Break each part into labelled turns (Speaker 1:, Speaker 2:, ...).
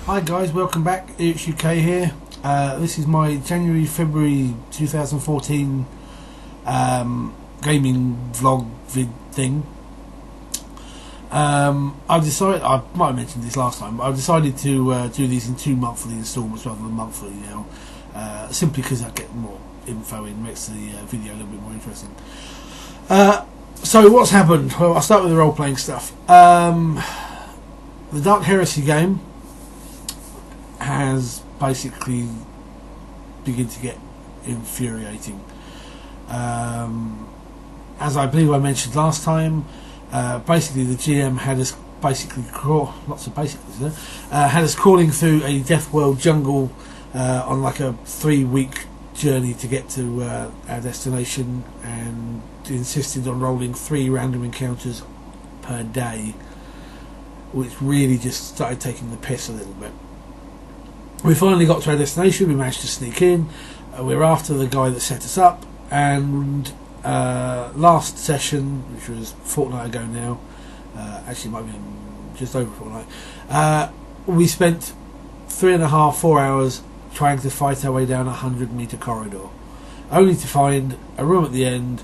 Speaker 1: Hi guys, welcome back. EryxUK here. This is my January-February 2014 gaming vlog vid thing. I've decided, I might have mentioned this last time, but I've decided to do these in 2 monthly instalments rather than monthly now, simply because I get more info in, makes the video a little bit more interesting. So what's happened? Well, I'll start with the role-playing stuff. The Dark Heresy game has basically begun to get infuriating. As I believe I mentioned last time, basically the GM had us had us crawling through a Death World jungle on like a 3-week journey to get to our destination, and insisted on rolling 3 random encounters per day, which really just started taking the piss a little bit. We finally got to our destination. We managed to sneak in. We were after the guy that set us up, and last session, which was a fortnight ago now, actually it might have been just over a fortnight, we spent 3.5-4 hours trying to fight our way down a 100-metre corridor, only to find a room at the end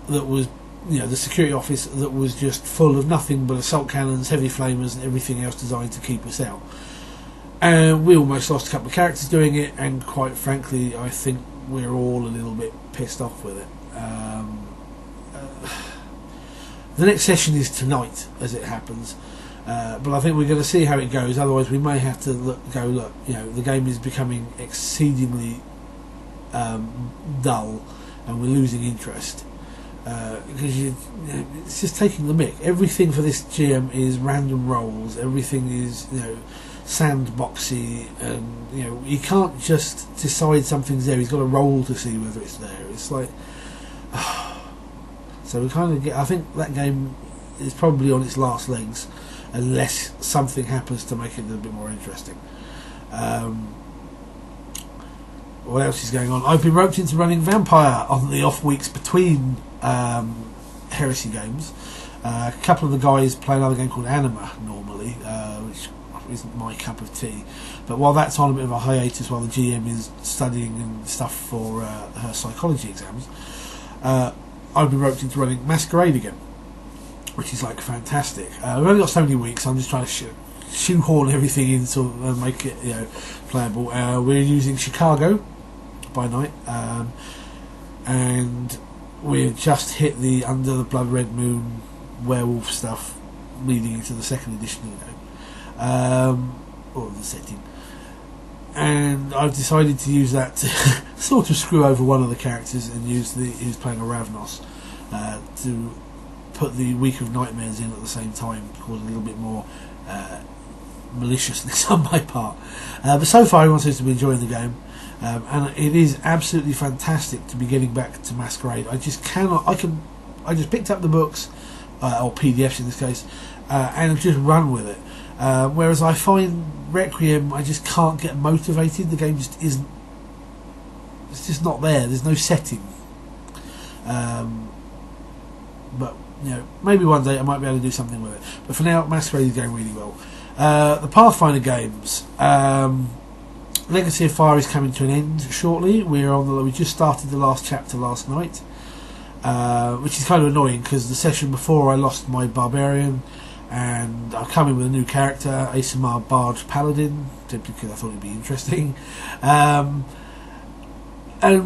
Speaker 1: that was, you know, the security office that was just full of nothing but assault cannons, heavy flamers and everything else designed to keep us out. And we almost lost a couple of characters doing it, and quite frankly I think we're all a little bit pissed off with it. The next session is tonight, as it happens, but I think we're going to see how it goes. Otherwise we may have to look, you know, the game is becoming exceedingly dull and we're losing interest, because you know, it's just taking the mick. Everything for this GM is random rolls, everything is, you know, sandboxy, and you know, he can't just decide something's there. He's got to roll to see whether it's there. It's like, so we kind of get. I think that game is probably on its last legs, unless something happens to make it a little bit more interesting. What else is going on? I've been roped into running Vampire on the off weeks between Heresy games. A couple of the guys play another game called Anima normally, which isn't my cup of tea, but while that's on a bit of a hiatus while the GM is studying and stuff for her psychology exams, I've been roped into running Masquerade again, which is like fantastic. We've only got so many weeks, so I'm just trying to shoehorn everything in to make it, you know, playable. We're using Chicago by night, and we've just hit the Under the Blood Red Moon werewolf stuff leading into the 2nd edition of the game. Or the setting, and I've decided to use that to sort of screw over one of the characters and use who's playing a Ravnos to put the Week of Nightmares in at the same time, cause a little bit more maliciousness on my part. But so far everyone seems to be enjoying the game, and it is absolutely fantastic to be getting back to Masquerade. I just cannot. I just picked up the books, or PDFs in this case, and just run with it. Whereas I find Requiem, I just can't get motivated. The game just isn't. It's just not there. There's no setting. But you know, maybe one day I might be able to do something with it. But for now, Masquerade is going really well. The Pathfinder games, Legacy of Fire is coming to an end shortly. We just started the last chapter last night, which is kind of annoying because the session before I lost my Barbarian. And I've come in with a new character, Asimar Barge Paladin, simply because I thought it'd be interesting. And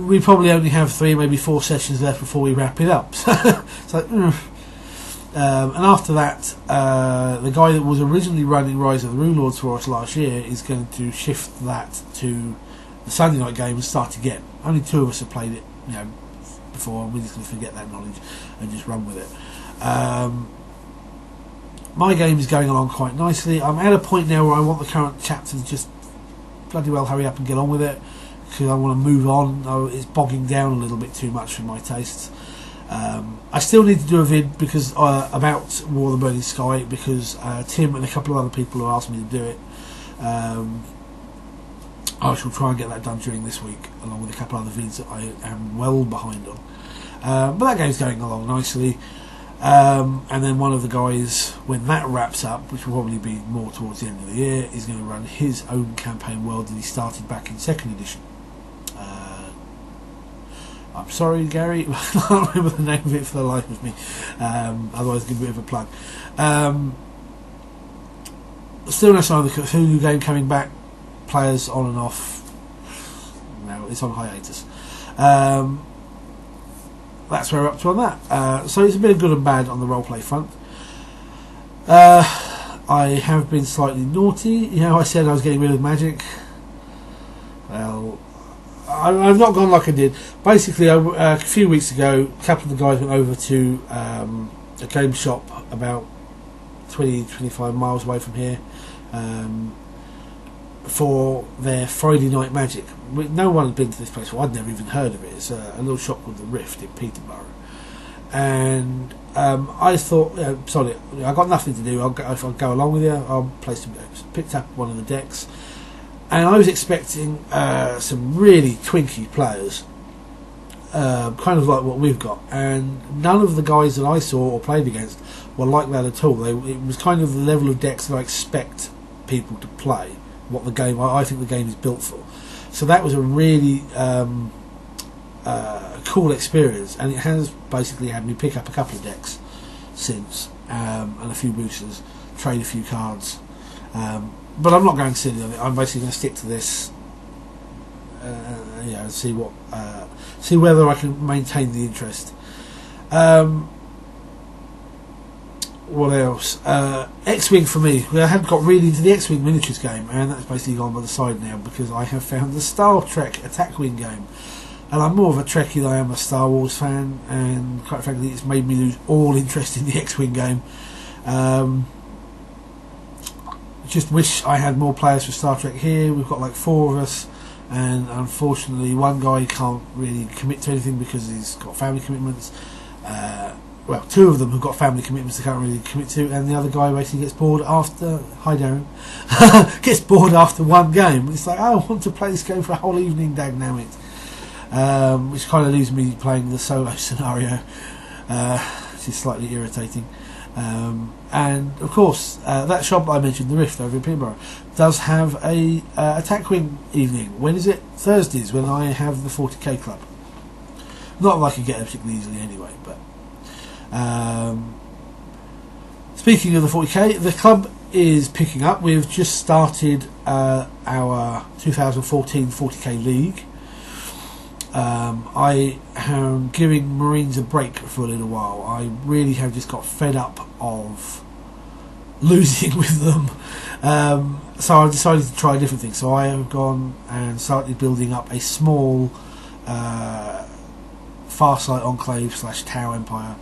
Speaker 1: we probably only have 3, maybe 4 sessions left before we wrap it up. And after that, the guy that was originally running Rise of the Rune Lords for us last year is going to shift that to the Sunday night game and start again. Only 2 of us have played it, you know, before, and we're just going to forget that knowledge and just run with it. My game is going along quite nicely. I'm at a point now where I want the current chapter to just bloody well hurry up and get on with it, because I want to move on. It's bogging down a little bit too much for my tastes. I still need to do a vid because about War of the Burning Sky, because Tim and a couple of other people have asked me to do it. I shall try and get that done during this week, along with a couple of other vids that I am well behind on. But that game's going along nicely. And then one of the guys, when that wraps up, which will probably be more towards the end of the year, is going to run his own campaign world that he started back in 2nd edition. I'm sorry, Gary, I can't remember the name of it for the life of me. Otherwise, give a bit of a plug. Still no sign of the Cthulhu game coming back. Players on and off. No, it's on hiatus. That's where we're up to on that. So it's a bit of good and bad on the roleplay front. I have been slightly naughty. I said I was getting rid of magic. Well, I've not gone like I did. Basically, a few weeks ago, a couple of the guys went over to a game shop about 20-25 miles away from here for their Friday night magic. No one had been to this place before. I'd never even heard of it. It's a little shop called the Rift in Peterborough. And I thought, sorry, I got nothing to do. If I'll go along with you, I'll play some games. Picked up one of the decks. And I was expecting some really twinky players, kind of like what we've got. And none of the guys that I saw or played against were like that at all. It was kind of the level of decks that I expect people to play. What the game, I think the game is built for. So that was a really cool experience, and it has basically had me pick up a couple of decks since, and a few boosters, trade a few cards. But I'm not going silly on it. I'm basically going to stick to this, and see whether I can maintain the interest. What else? X-Wing for me. I hadn't got really into the X-Wing miniatures game, and that's basically gone by the side now because I have found the Star Trek Attack Wing game. And I'm more of a Trekkie than I am a Star Wars fan, and quite frankly it's made me lose all interest in the X-Wing game. Just wish I had more players for Star Trek here. We've got like 4 of us, and unfortunately one guy can't really commit to anything because he's got family commitments. Well, 2 of them have got family commitments they can't really commit to, and the other guy basically gets bored after... Hi, Darren. Gets bored after one game. It's like, I want to play this game for a whole evening, dagnammit. Which kind of leaves me playing the solo scenario, which is slightly irritating. And of course, that shop I mentioned, the Rift over in Peterborough, does have a Attack Wing evening. When is it? Thursdays, when I have the 40k club. Not that I can get it particularly easily anyway, but speaking of the 40k, the club is picking up. We've just started our 2014 40k league. I am giving Marines a break for a little while. I really have just got fed up of losing with them, so I've decided to try different things. So I have gone and started building up a small Farsight Enclave / Tau Empire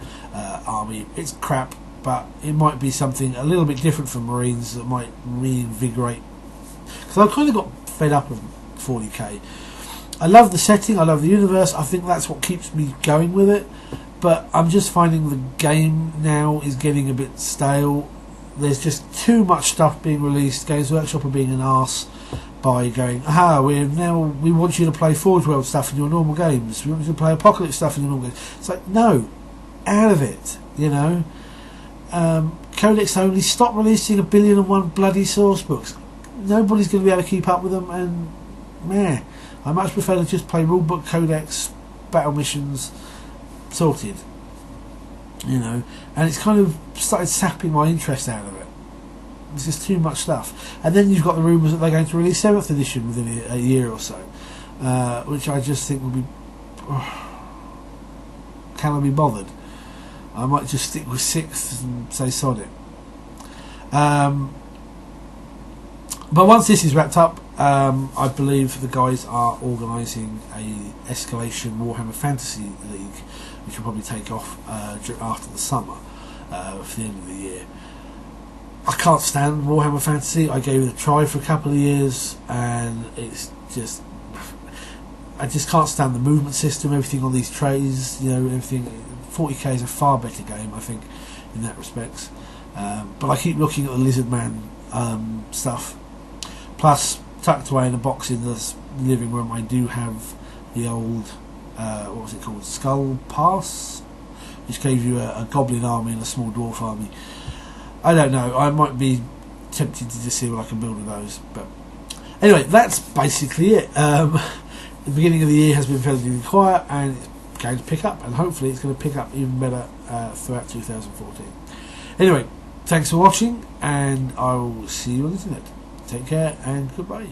Speaker 1: army. It's crap, but it might be something a little bit different from Marines that might reinvigorate, because I've kind of got fed up of 40k. I love the setting, I love the universe, I think that's what keeps me going with it, but I'm just finding the game now is getting a bit stale. There's just too much stuff being released. Games Workshop are being an arse by going, we want you to play Forge World stuff in your normal games, we want you to play Apocalypse stuff in your normal games. It's like, no, out of it, Codex only, stop releasing 1,000,001 bloody source books. Nobody's going to be able to keep up with them, and meh. I much prefer to just play rulebook, codex, battle missions, sorted. And it's kind of started sapping my interest out of it. There's just too much stuff. And then you've got the rumours that they're going to release 7th edition within a year or so, which I just think would be... can I be bothered? I might just stick with 6th and say sod it. But once this is wrapped up, I believe the guys are organising a Escalation Warhammer Fantasy League, which will probably take off after the summer, for the end of the year. I can't stand Warhammer Fantasy. I gave it a try for a couple of years, and it's just... I just can't stand the movement system, everything on these trays, everything. 40k is a far better game, I think, in that respect. But I keep looking at the Lizardman stuff. Plus, tucked away in a box in the living room, I do have the old, what was it called, Skull Pass which gave you a goblin army and a small dwarf army. I don't know. I might be tempted to just see what I can build with those. But anyway, that's basically it. The beginning of the year has been fairly quiet, and it's going to pick up, and hopefully it's going to pick up even better throughout 2014. Anyway, thanks for watching, and I will see you on the internet. Take care, and goodbye.